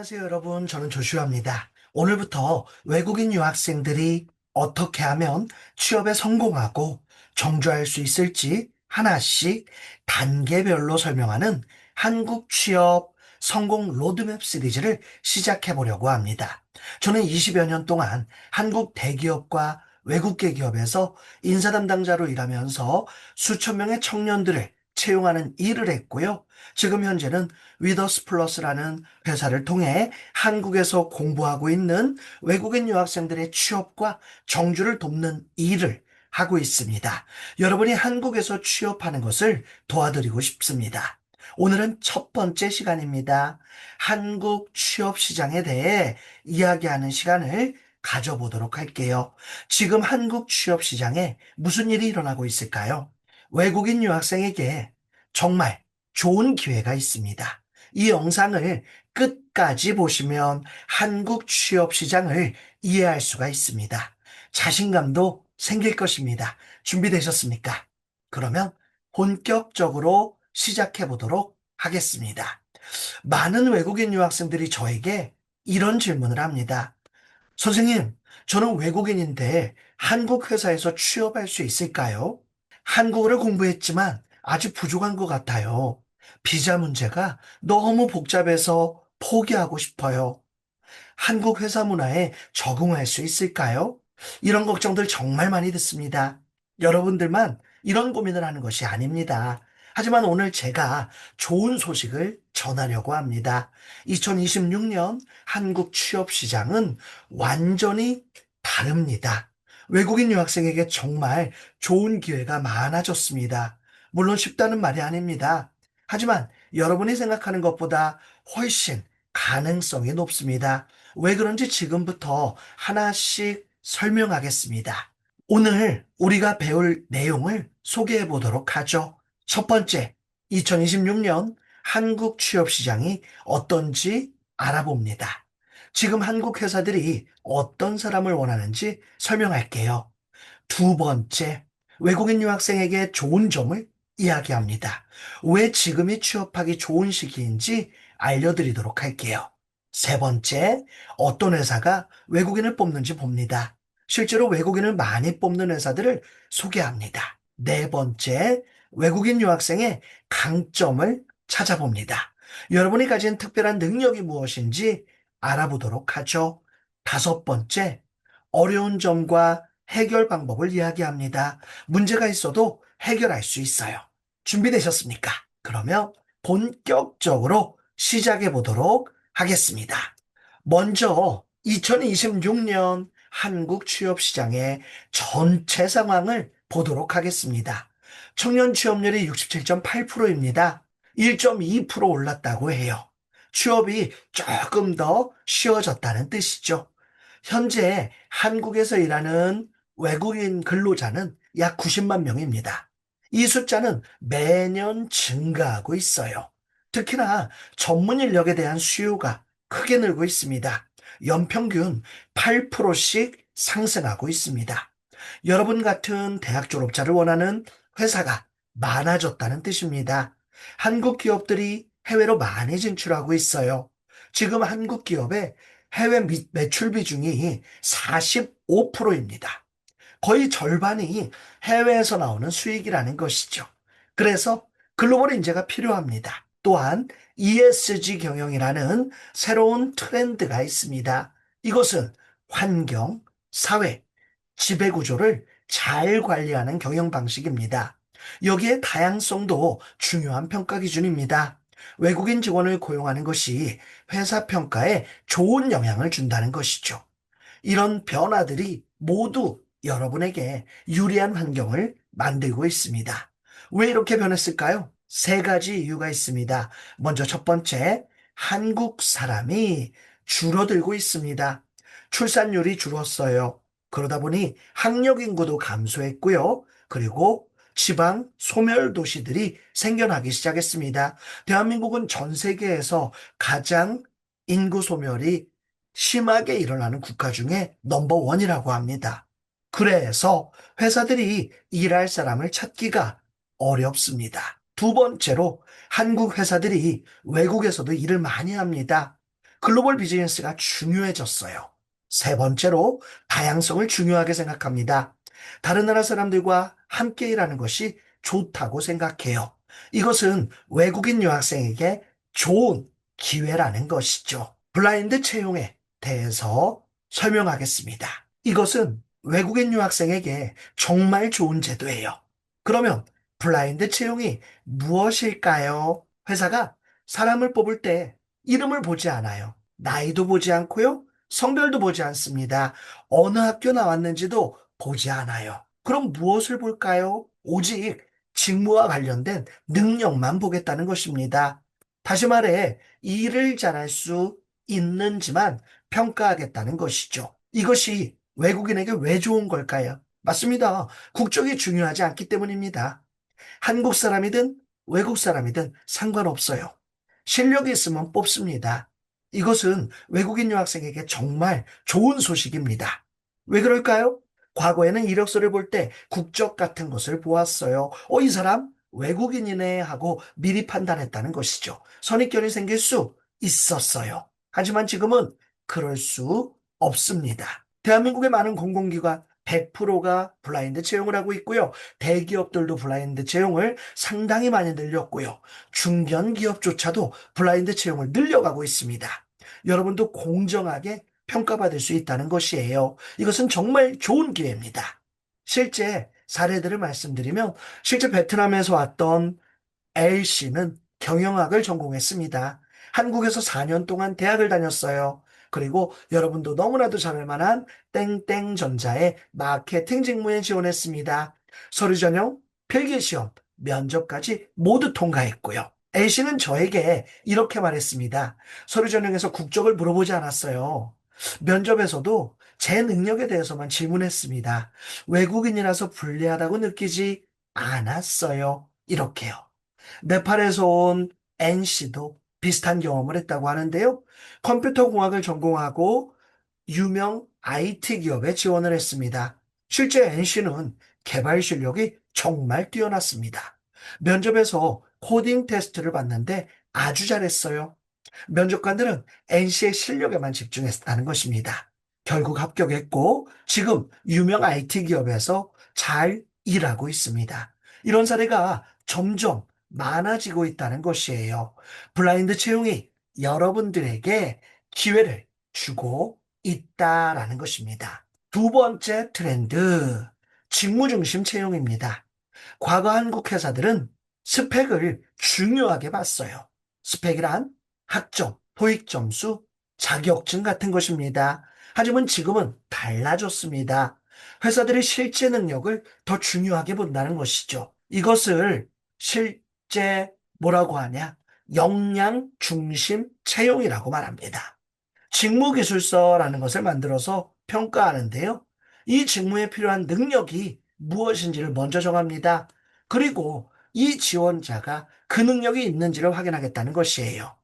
안녕하세요, 여러분. 저는 조슈아입니다. 오늘부터 외국인 유학생들이 어떻게 하면 취업에 성공하고 정주할 수 있을지 하나씩 단계별로 설명하는 한국 취업 성공 로드맵 시리즈를 시작해 보려고 합니다. 저는 20여 년 동안 한국 대기업과 외국계 기업에서 인사 담당자로 일하면서 수천 명의 청년들을 채용하는 일을 했고요. 지금 현재는 위더스 플러스라는 회사를 통해 한국에서 공부하고 있는 외국인 유학생들의 취업과 정주를 돕는 일을 하고 있습니다. 여러분이 한국에서 취업하는 것을 도와드리고 싶습니다. 오늘은 첫 번째 시간입니다. 한국 취업 시장에 대해 이야기하는 시간을 가져보도록 할게요. 지금 한국 취업 시장에 무슨 일이 일어나고 있을까요? 외국인 유학생에게 정말 좋은 기회가 있습니다. 이 영상을 끝까지 보시면 한국 취업 시장을 이해할 수가 있습니다. 자신감도 생길 것입니다. 준비되셨습니까? 그러면 본격적으로 시작해 보도록 하겠습니다. 많은 외국인 유학생들이 저에게 이런 질문을 합니다. 선생님, 저는 외국인인데 한국 회사에서 취업할 수 있을까요? 한국어를 공부했지만 아직 부족한 것 같아요. 비자 문제가 너무 복잡해서 포기하고 싶어요. 한국 회사 문화에 적응할 수 있을까요? 이런 걱정들 정말 많이 듣습니다. 여러분들만 이런 고민을 하는 것이 아닙니다. 하지만 오늘 제가 좋은 소식을 전하려고 합니다. 2026년 한국 취업 시장은 완전히 다릅니다. 외국인 유학생에게 정말 좋은 기회가 많아졌습니다. 물론 쉽다는 말이 아닙니다. 하지만 여러분이 생각하는 것보다 훨씬 가능성이 높습니다. 왜 그런지 지금부터 하나씩 설명하겠습니다. 오늘 우리가 배울 내용을 소개해 보도록 하죠. 첫 번째, 2026년 한국 취업 시장이 어떤지 알아봅니다. 지금 한국 회사들이 어떤 사람을 원하는지 설명할게요. 두 번째, 외국인 유학생에게 좋은 점을 이야기합니다. 왜 지금이 취업하기 좋은 시기인지 알려드리도록 할게요. 세 번째, 어떤 회사가 외국인을 뽑는지 봅니다. 실제로 외국인을 많이 뽑는 회사들을 소개합니다. 네 번째, 외국인 유학생의 강점을 찾아봅니다. 여러분이 가진 특별한 능력이 무엇인지 알아보도록 하죠. 다섯 번째, 어려운 점과 해결 방법을 이야기합니다. 문제가 있어도 해결할 수 있어요. 준비되셨습니까? 그러면 본격적으로 시작해 보도록 하겠습니다. 먼저 2026년 한국 취업 시장의 전체 상황을 보도록 하겠습니다. 청년 취업률이 67.8%입니다. 1.2% 올랐다고 해요. 취업이 조금 더 쉬워졌다는 뜻이죠. 현재 한국에서 일하는 외국인 근로자는 약 90만 명입니다. 이 숫자는 매년 증가하고 있어요. 특히나 전문 인력에 대한 수요가 크게 늘고 있습니다. 연평균 8%씩 상승하고 있습니다. 여러분 같은 대학 졸업자를 원하는 회사가 많아졌다는 뜻입니다. 한국 기업들이 해외로 많이 진출하고 있어요. 지금 한국 기업의 해외 매출 비중이 45%입니다. 거의 절반이 해외에서 나오는 수익이라는 것이죠. 그래서 글로벌 인재가 필요합니다. 또한 ESG 경영이라는 새로운 트렌드가 있습니다. 이것은 환경, 사회, 지배구조를 잘 관리하는 경영 방식입니다. 여기에 다양성도 중요한 평가 기준입니다. 외국인 직원을 고용하는 것이 회사 평가에 좋은 영향을 준다는 것이죠. 이런 변화들이 모두 여러분에게 유리한 환경을 만들고 있습니다. 왜 이렇게 변했을까요? 세 가지 이유가 있습니다. 먼저 첫 번째, 한국 사람이 줄어들고 있습니다. 출산율이 줄었어요. 그러다 보니 학력 인구도 감소했고요. 그리고 지방 소멸 도시들이 생겨나기 시작했습니다. 대한민국은 전 세계에서 가장 인구 소멸이 심하게 일어나는 국가 중에 넘버원이라고 합니다. 그래서 회사들이 일할 사람을 찾기가 어렵습니다. 두 번째로 한국 회사들이 외국에서도 일을 많이 합니다. 글로벌 비즈니스가 중요해졌어요. 세 번째로 다양성을 중요하게 생각합니다. 다른 나라 사람들과 함께 일하는 것이 좋다고 생각해요. 이것은 외국인 유학생에게 좋은 기회라는 것이죠. 블라인드 채용에 대해서 설명하겠습니다. 이것은 외국인 유학생에게 정말 좋은 제도예요. 그러면 블라인드 채용이 무엇일까요? 회사가 사람을 뽑을 때 이름을 보지 않아요. 나이도 보지 않고요. 성별도 보지 않습니다. 어느 학교 나왔는지도 보지 않아요. 그럼 무엇을 볼까요? 오직 직무와 관련된 능력만 보겠다는 것입니다. 다시 말해, 일을 잘할 수 있는지만 평가하겠다는 것이죠. 이것이 외국인에게 왜 좋은 걸까요? 맞습니다. 국적이 중요하지 않기 때문입니다. 한국 사람이든 외국 사람이든 상관없어요. 실력이 있으면 뽑습니다. 이것은 외국인 유학생에게 정말 좋은 소식입니다. 왜 그럴까요? 과거에는 이력서를 볼 때 국적 같은 것을 보았어요. 이 사람 외국인이네 하고 미리 판단했다는 것이죠. 선입견이 생길 수 있었어요. 하지만 지금은 그럴 수 없습니다. 대한민국의 많은 공공기관 100%가 블라인드 채용을 하고 있고요. 대기업들도 블라인드 채용을 상당히 많이 늘렸고요. 중견기업조차도 블라인드 채용을 늘려가고 있습니다. 여러분도 공정하게 평가받을 수 있다는 것이에요. 이것은 정말 좋은 기회입니다. 실제 사례들을 말씀드리면 실제 베트남에서 왔던 L씨는 경영학을 전공했습니다. 한국에서 4년 동안 대학을 다녔어요. 그리고 여러분도 너무나도 잘 알만한 땡땡전자의 마케팅 직무에 지원했습니다. 서류 전형, 필기시험, 면접까지 모두 통과했고요. A씨는 저에게 이렇게 말했습니다. 서류 전형에서 국적을 물어보지 않았어요. 면접에서도 제 능력에 대해서만 질문했습니다. 외국인이라서 불리하다고 느끼지 않았어요. 이렇게요. 네팔에서 온 NC도 비슷한 경험을 했다고 하는데요. 컴퓨터 공학을 전공하고 유명 IT 기업에 지원을 했습니다. 실제 NC는 개발 실력이 정말 뛰어났습니다. 면접에서 코딩 테스트를 봤는데 아주 잘했어요. 면접관들은 NC의 실력에만 집중했다는 것입니다. 결국 합격했고 지금 유명 IT 기업에서 잘 일하고 있습니다. 이런 사례가 점점 많아지고 있다는 것이에요. 블라인드 채용이 여러분들에게 기회를 주고 있다라는 것입니다. 두 번째 트렌드, 직무 중심 채용입니다. 과거 한국 회사들은 스펙을 중요하게 봤어요. 스펙이란 학점, 토익 점수, 자격증 같은 것입니다. 하지만 지금은 달라졌습니다. 회사들이 실제 능력을 더 중요하게 본다는 것이죠. 이것을 실제 뭐라고 하냐? 역량 중심 채용이라고 말합니다. 직무기술서라는 것을 만들어서 평가하는데요. 이 직무에 필요한 능력이 무엇인지를 먼저 정합니다. 그리고 이 지원자가 그 능력이 있는지를 확인하겠다는 것이에요.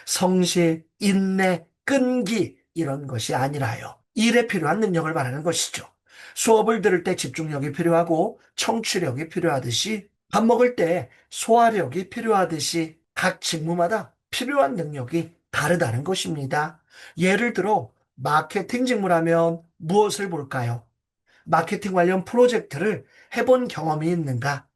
성실, 인내, 끈기 이런 것이 아니라요. 일에 필요한 능력을 말하는 것이죠. 수업을 들을 때 집중력이 필요하고 청취력이 필요하듯이 밥 먹을 때 소화력이 필요하듯이 각 직무마다 필요한 능력이 다르다는 것입니다. 예를 들어 마케팅 직무라면 무엇을 볼까요? 마케팅 관련 프로젝트를 해본 경험이 있는가?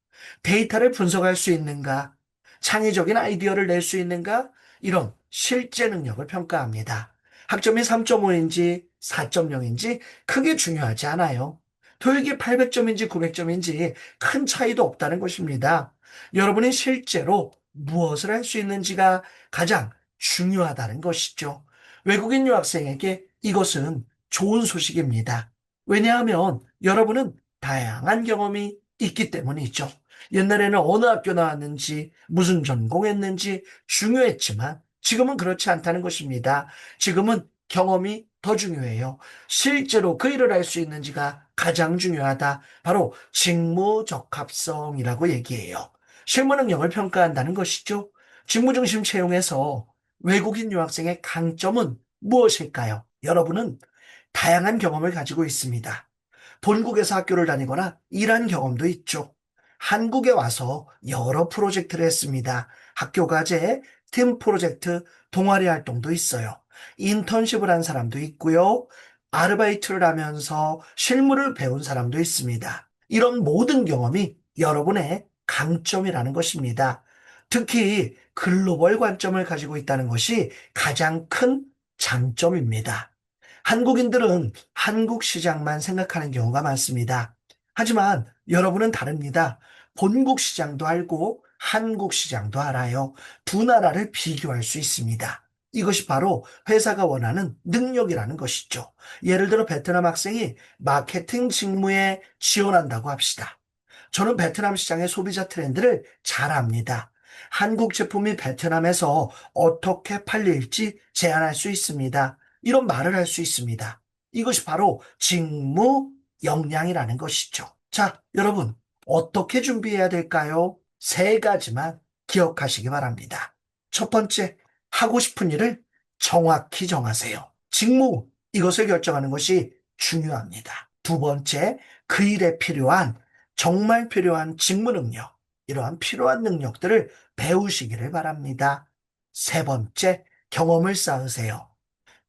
데이터를 분석할 수 있는가? 창의적인 아이디어를 낼 수 있는가? 이런 실제 능력을 평가합니다. 학점이 3.5인지 4.0인지 크게 중요하지 않아요. 토익이 800점인지 900점인지 큰 차이도 없다는 것입니다. 여러분이 실제로 무엇을 할 수 있는지가 가장 중요하다는 것이죠. 외국인 유학생에게 이것은 좋은 소식입니다. 왜냐하면 여러분은 다양한 경험이 있기 때문이죠. 옛날에는 어느 학교 나왔는지, 무슨 전공했는지 중요했지만 지금은 그렇지 않다는 것입니다. 지금은 경험이 더 중요해요. 실제로 그 일을 할 수 있는지가 가장 중요하다. 바로 직무적합성이라고 얘기해요. 실무 능력을 평가한다는 것이죠. 직무중심 채용에서 외국인 유학생의 강점은 무엇일까요? 여러분은 다양한 경험을 가지고 있습니다. 본국에서 학교를 다니거나 일한 경험도 있죠. 한국에 와서 여러 프로젝트를 했습니다. 학교 과제, 팀 프로젝트, 동아리 활동도 있어요. 인턴십을 한 사람도 있고요. 아르바이트를 하면서 실무를 배운 사람도 있습니다. 이런 모든 경험이 여러분의 강점이라는 것입니다. 특히 글로벌 관점을 가지고 있다는 것이 가장 큰 장점입니다. 한국인들은 한국 시장만 생각하는 경우가 많습니다. 하지만 여러분은 다릅니다. 본국 시장도 알고 한국 시장도 알아요. 두 나라를 비교할 수 있습니다. 이것이 바로 회사가 원하는 능력이라는 것이죠. 예를 들어 베트남 학생이 마케팅 직무에 지원한다고 합시다. 저는 베트남 시장의 소비자 트렌드를 잘 압니다. 한국 제품이 베트남에서 어떻게 팔릴지 제안할 수 있습니다. 이런 말을 할 수 있습니다. 이것이 바로 직무 역량이라는 것이죠. 자, 여러분, 어떻게 준비해야 될까요? 세 가지만 기억하시기 바랍니다. 첫 번째, 하고 싶은 일을 정확히 정하세요. 직무, 이것을 결정하는 것이 중요합니다. 두 번째, 그 일에 필요한, 정말 필요한 직무 능력, 이러한 필요한 능력들을 배우시기를 바랍니다. 세 번째, 경험을 쌓으세요.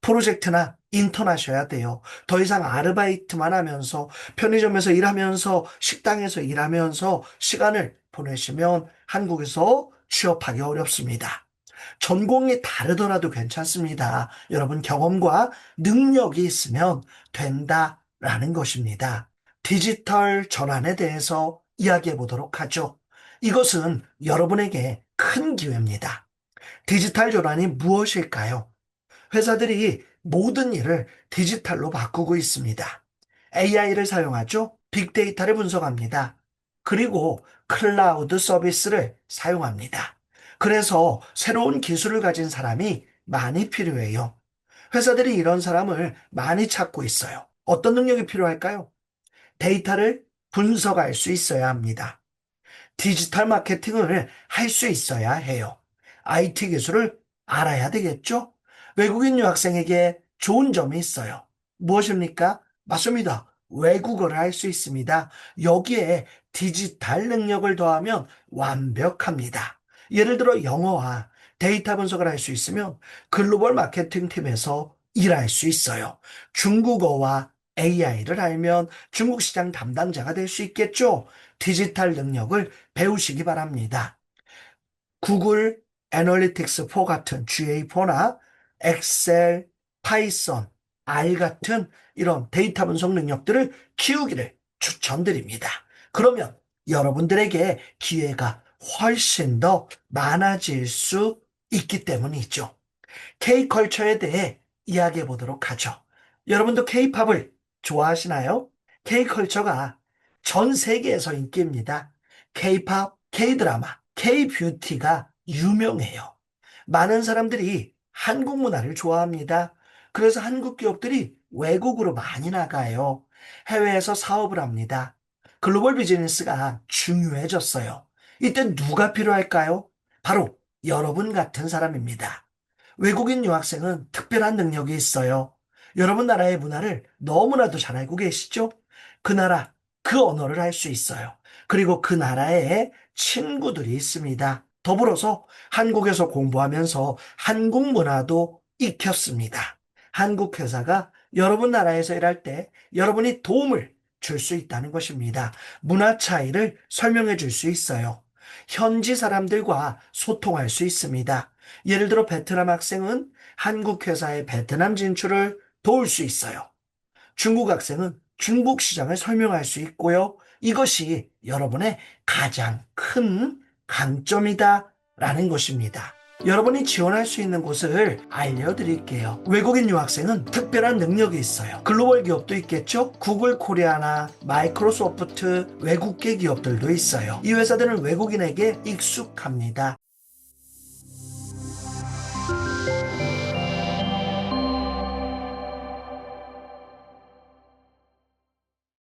프로젝트나 인턴 하셔야 돼요. 더 이상 아르바이트만 하면서 편의점에서 일하면서 식당에서 일하면서 시간을 보내시면 한국에서 취업하기 어렵습니다. 전공이 다르더라도 괜찮습니다. 여러분 경험과 능력이 있으면 된다라는 것입니다. 디지털 전환에 대해서 이야기해 보도록 하죠. 이것은 여러분에게 큰 기회입니다. 디지털 전환이 무엇일까요? 회사들이 모든 일을 디지털로 바꾸고 있습니다. AI를 사용하죠. 빅데이터를 분석합니다. 그리고 클라우드 서비스를 사용합니다. 그래서 새로운 기술을 가진 사람이 많이 필요해요. 회사들이 이런 사람을 많이 찾고 있어요. 어떤 능력이 필요할까요? 데이터를 분석할 수 있어야 합니다. 디지털 마케팅을 할 수 있어야 해요. IT 기술을 알아야 되겠죠? 외국인 유학생에게 좋은 점이 있어요. 무엇입니까? 맞습니다. 외국어를 할 수 있습니다. 여기에 디지털 능력을 더하면 완벽합니다. 예를 들어 영어와 데이터 분석을 할 수 있으면 글로벌 마케팅 팀에서 일할 수 있어요. 중국어와 AI를 알면 중국 시장 담당자가 될 수 있겠죠? 디지털 능력을 배우시기 바랍니다. 구글 애널리틱스 4 같은 GA4나 엑셀, 파이썬, R 같은 이런 데이터 분석 능력들을 키우기를 추천드립니다. 그러면 여러분들에게 기회가 훨씬 더 많아질 수 있기 때문이죠. K컬처에 대해 이야기해 보도록 하죠. 여러분도 K팝을 좋아하시나요? K컬처가 전 세계에서 인기입니다. K팝, K드라마, K뷰티가 유명해요. 많은 사람들이 한국 문화를 좋아합니다. 그래서 한국 기업들이 외국으로 많이 나가요. 해외에서 사업을 합니다. 글로벌 비즈니스가 중요해졌어요. 이때 누가 필요할까요? 바로 여러분 같은 사람입니다. 외국인 유학생은 특별한 능력이 있어요. 여러분 나라의 문화를 너무나도 잘 알고 계시죠? 그 나라, 그 언어를 할 수 있어요. 그리고 그 나라에 친구들이 있습니다. 더불어서 한국에서 공부하면서 한국 문화도 익혔습니다. 한국 회사가 여러분 나라에서 일할 때 여러분이 도움을 줄 수 있다는 것입니다. 문화 차이를 설명해 줄 수 있어요. 현지 사람들과 소통할 수 있습니다. 예를 들어 베트남 학생은 한국 회사의 베트남 진출을 도울 수 있어요. 중국 학생은 중국 시장을 설명할 수 있고요. 이것이 여러분의 가장 큰 강점이다라는 것입니다. 여러분이 지원할 수 있는 곳을 알려드릴게요. 외국인 유학생은 특별한 능력이 있어요. 글로벌 기업도 있겠죠? 구글 코리아나 마이크로소프트 외국계 기업들도 있어요. 이 회사들은 외국인에게 익숙합니다.